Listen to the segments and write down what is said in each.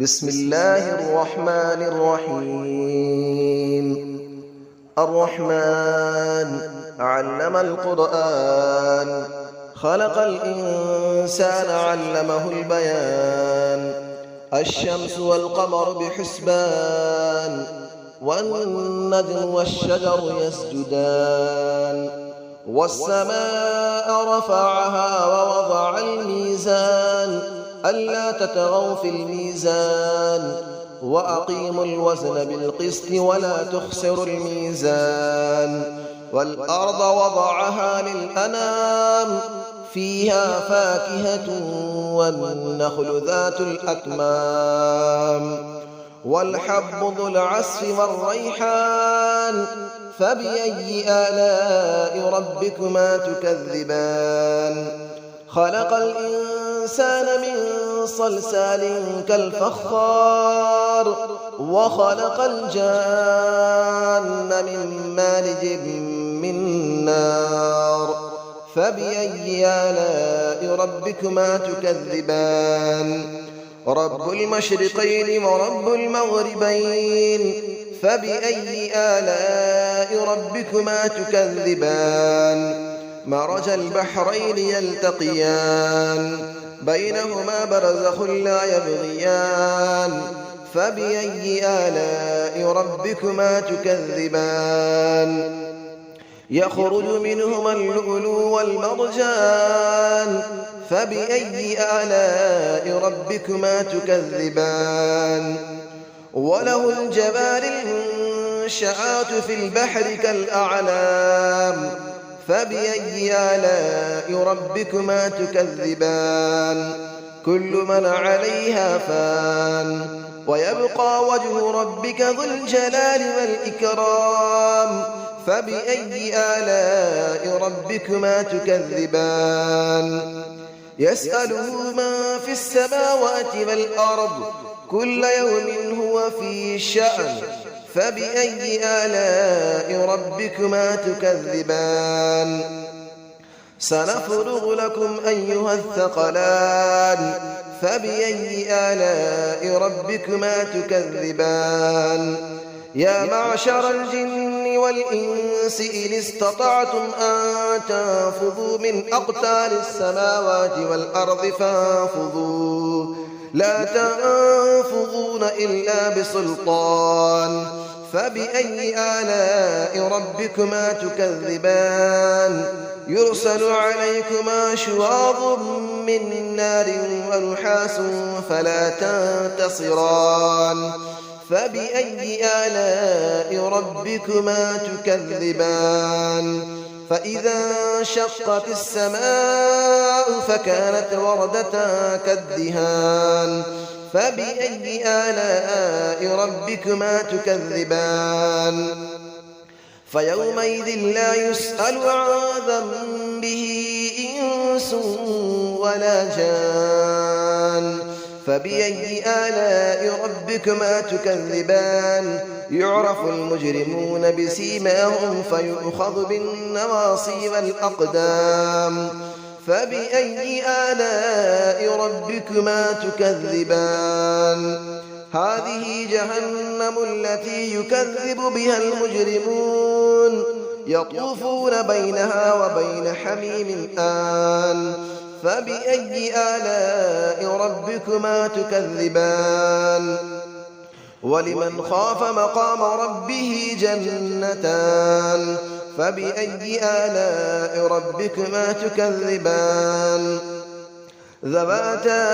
بسم الله الرحمن الرحيم. الرحمن علم القرآن، خلق الإنسان علمه البيان. الشمس والقمر بحسبان، والنجم والشجر يسجدان. والسماء رفعها ووضع الميزان، ألا تطغوا في الميزان، وأقيموا الوزن بالقسط ولا تخسروا الميزان. والأرض وضعها للأنام، فيها فاكهة والنخل ذات الأكمام. والحب ذو العصف والريحان، فبأي آلاء ربكما تكذبان. خلق الإنسان من صلصال كالفخار، وخلق الجان من مارج من نار. فبأي آلاء ربكما تكذبان. رب المشرقين ورب المغربين، فبأي آلاء ربكما تكذبان. مرج البحرين يلتقيان، بينهما برزخ لا يبغيان. فبأي آلاء ربكما تكذبان. يخرج منهما اللؤلؤ والمرجان، فبأي آلاء ربكما تكذبان. وله الجوار المنشآت في البحر كالأعلام، فبأي آلاء ربكما تكذبان. كل من عليها فان، ويبقى وجه ربك ذو الجلال والإكرام. فبأي آلاء ربكما تكذبان. يسأله من في السماوات والأرض، كل يوم هو في شأن. فبأي آلاء ربكما تكذبان. سنفرغ لكم أيها الثقلان، فبأي آلاء ربكما تكذبان. يا معشر الجن والإنس إن استطعتم أن تنفذوا من أقطار السماوات والأرض فانفذوا، لا تنفذون إلا بسلطان. فبأي آلاء ربكما تكذبان. يرسل عليكما شواظ من نار ونحاس فلا تنتصران. فبأي آلاء ربكما تكذبان. فإذا انشقت السماء فكانت وردة كالدهان. فبأي آلاء ربكما تكذبان. فيومئذ لا يسأل عن ذنبه إنس ولا جان. فبأي آلاء ربكما تكذبان. يعرف المجرمون بسيماهم فيؤخذ بالنواصي والأقدام. فبأي آلاء ربكما تكذبان. هذه جهنم التي يكذب بها المجرمون، يطوفون بينها وبين حميم آن. فبأي آلاء ربكما تكذبان. ولمن خاف مقام ربه جنتان. فبأي آلاء ربكما تكذبان. ذواتا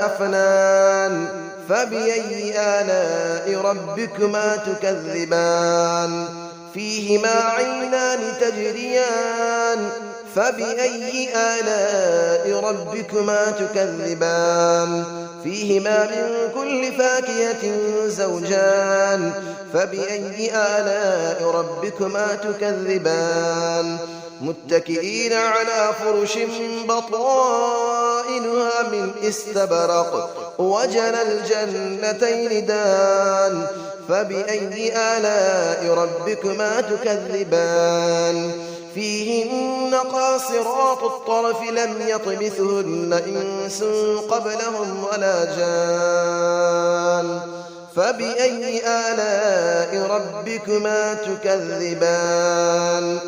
أفنان. فبأي آلاء ربكما تكذبان. فيهما عينان تجريان. فبأي آلاء ربكما تكذبان. فيهما من كل فاكهة زوجان. فبأي آلاء ربكما تكذبان. متكئين على فرش بطائنها من استبرق، وجنى الجنتين دان. فبأي آلاء ربكما تكذبان. فيهن قاصرات الطرف لم يطمثهن إنس قبلهم ولا جان. فبأي آلاء ربكما تكذبان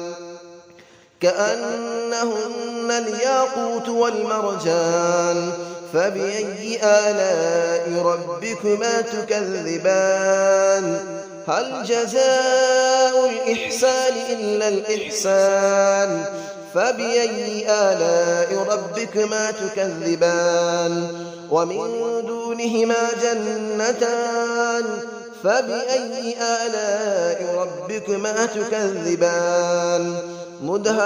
كأنهن الياقوت والمرجان فبأي آلاء ربكما تكذبان هل جزاء الإحسان إلا الإحسان فبأي آلاء ربكما تكذبان ومن دونهما جنتان فبأي آلاء ربكما تكذبان مدهامتان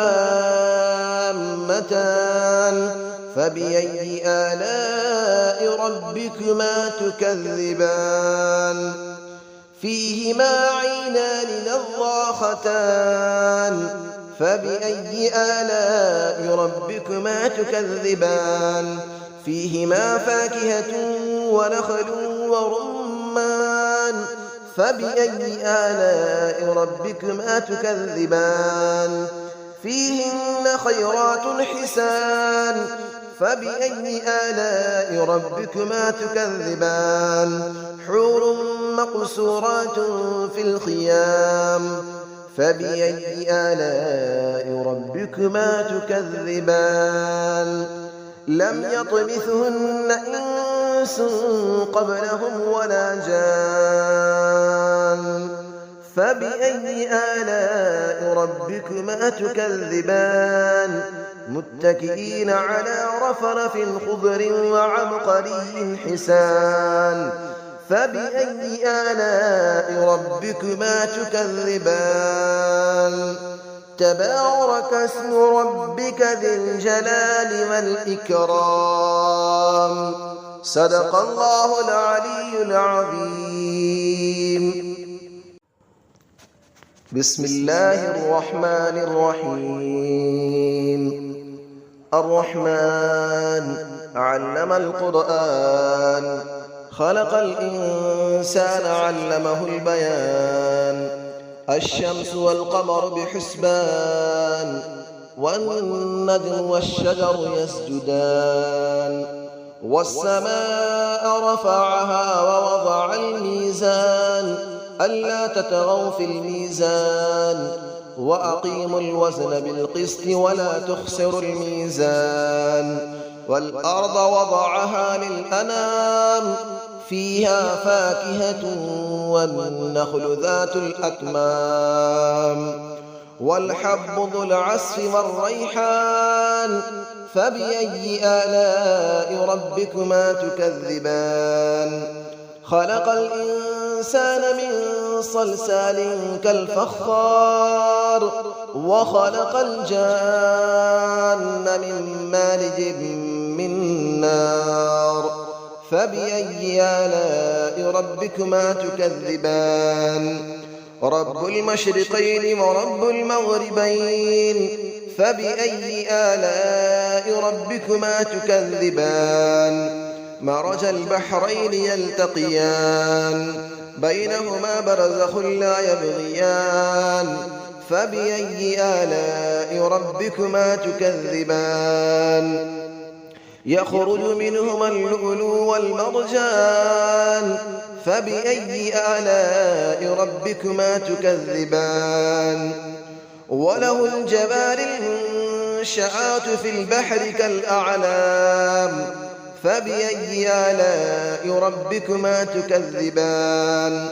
فبأي آلاء ربكما تكذبان فيهما عينان نضاختان فبأي آلاء ربكما تكذبان فيهما فاكهة ونخل ورمان فبأي آلاء ربكما تكذبان فيهن خيرات حسان فبأي آلاء ربكما تكذبان حور مقصورات في الخيام فبأي آلاء ربكما تكذبان لم يطمثهن إنس قبلهم ولا جان فبأي آلاء ربكما تكذبان متكئين على رفرف خضر وعبقري حسان فبأي آلاء ربكما تكذبان تبارك اسم ربك ذي الجلال والإكرام صدق الله العلي العظيم بسم الله الرحمن الرحيم الرحمن علم القرآن خلق الإنسان علمه البيان الشمس والقمر بحسبان والنجم والشجر يسجدان والسماء رفعها ووضع الميزان ألا تطغوا في الميزان وأقيموا الوزن بالقسط ولا تخسروا الميزان والأرض وضعها للأنام فيها فاكهة والنخل ذات الأكمام والحب ذو العصف والريحان فبأي آلاء ربكما تكذبان خلق الإنسان من صلصال كالفخار وخلق الجان من مارج من نار فبأي آلاء ربكما تكذبان رب المشرقين ورب المغربين فبأي آلاء ربكما تكذبان مرج البحرين يلتقيان بينهما برزخ لا يبغيان فبأي آلاء ربكما تكذبان يخرج منهما اللؤلؤ والمرجان فبأي آلاء ربكما تكذبان وله الجبال المنشآت في البحر كالأعلام فبأي آلاء ربكما تكذبان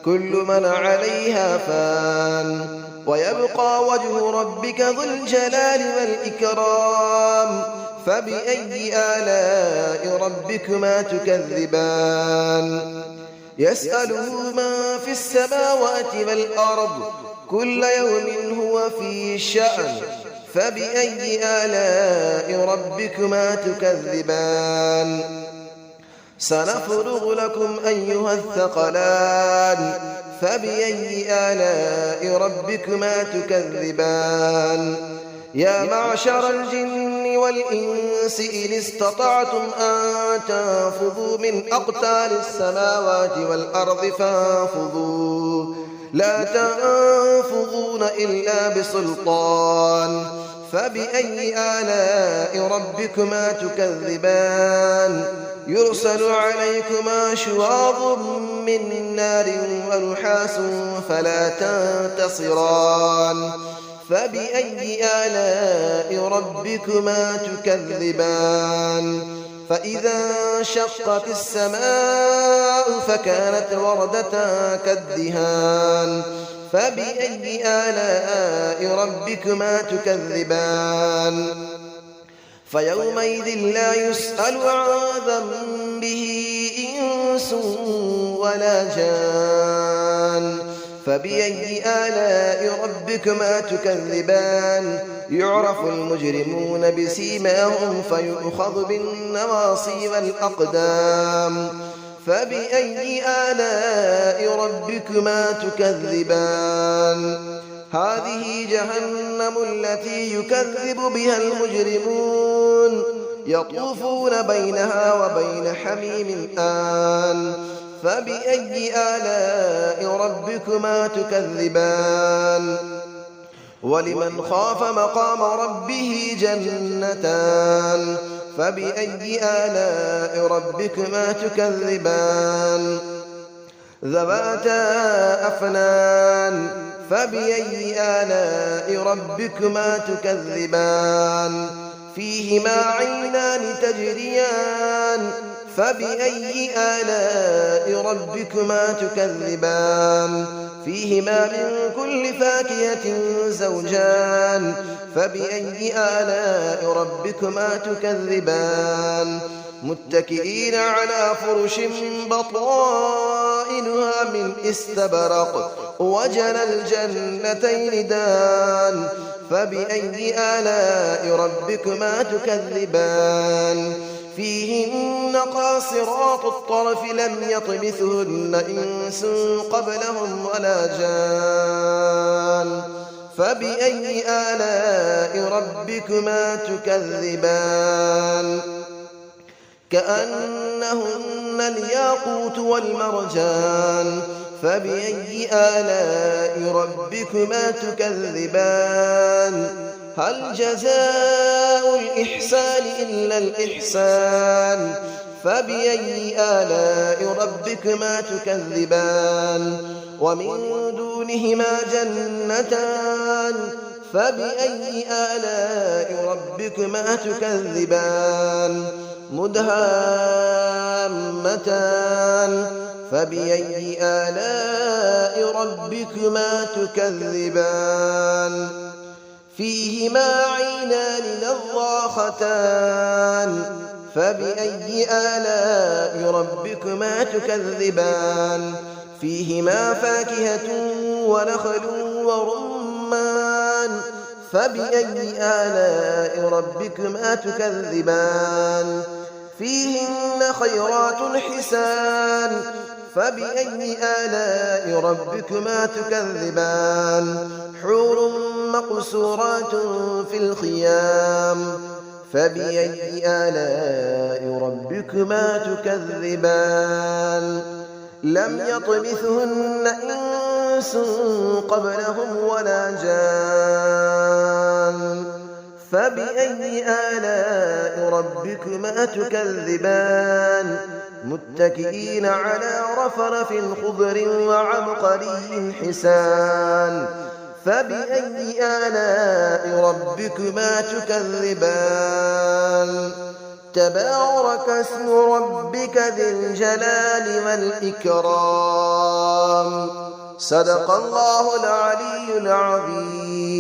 كل من عليها فان ويبقى وجه ربك ذو الجلال والإكرام فبأي آلاء ربكما تكذبان يسأله من في السماوات والأرض كل يوم هو في شأن فبأي آلاء ربكما تكذبان سنفرغ لكم أيها الثقلان فبأي آلاء ربكما تكذبان يا معشر الجن والإنس إن استطعتم أن تنفذوا من أقطار السماوات والأرض فانفذوا لا تنفذون إلا بسلطان فبأي آلاء ربكما تكذبان يرسل عليكما شواظ من نار ونحاس فلا تنتصران فبأي آلاء ربكما تكذبان فإذا انشقت السماء فكانت وردة كالدهان فبأي آلاء ربكما تكذبان فيومئذ لا يسأل عن ذنبه إنس ولا جان فبأي آلاء ربكما تكذبان يعرف المجرمون بسيماهم فيؤخذ بالنواصي والأقدام فبأي آلاء ربكما تكذبان هذه جهنم التي يكذب بها المجرمون يطوفون بينها وبين حميم آن فبأي آلاء ربكما تكذبان ولمن خاف مقام ربه جنتان فبأي آلاء ربكما تكذبان ذواتا أفنان فبأي آلاء ربكما تكذبان فيهما عينان تجريان فبأي آلاء ربكما تكذبان فيهما من كل فاكهة زوجان فبأي آلاء ربكما تكذبان متكئين على فرش بطائنها من استبرق وجنى الجنتين دان فبأي آلاء ربكما تكذبان فيهن قاصرات الطرف لم يطمثهن إنس قبلهم ولا جان فبأي آلاء ربكما تكذبان كأنهن الياقوت والمرجان فبأي آلاء ربكما تكذبان هل جزاء الإحسان إلا الإحسان فبأي آلاء ربكما تكذبان ومن دونهما جنتان فبأي آلاء ربكما تكذبان مدهامتان فبأي آلاء ربكما تكذبان فيهما عينان نضاختان فبأي آلاء ربكما تكذبان فيهما فاكهة ونخل ورمان فبأي آلاء ربكما تكذبان فيهن خيرات حسان فبأي آلاء ربكما تكذبان حور مقصورات في الخيام فبأي آلاء ربكما تكذبان لم يطمثهن إنس قبلهم ولا جان فبأي آلاء ربكما تكذبان متكئين على رفرف خضر وعبقري حسان فبأي آلاء ربكما تكذبان تبارك اسم ربك ذي الجلال والإكرام صدق الله العلي العظيم.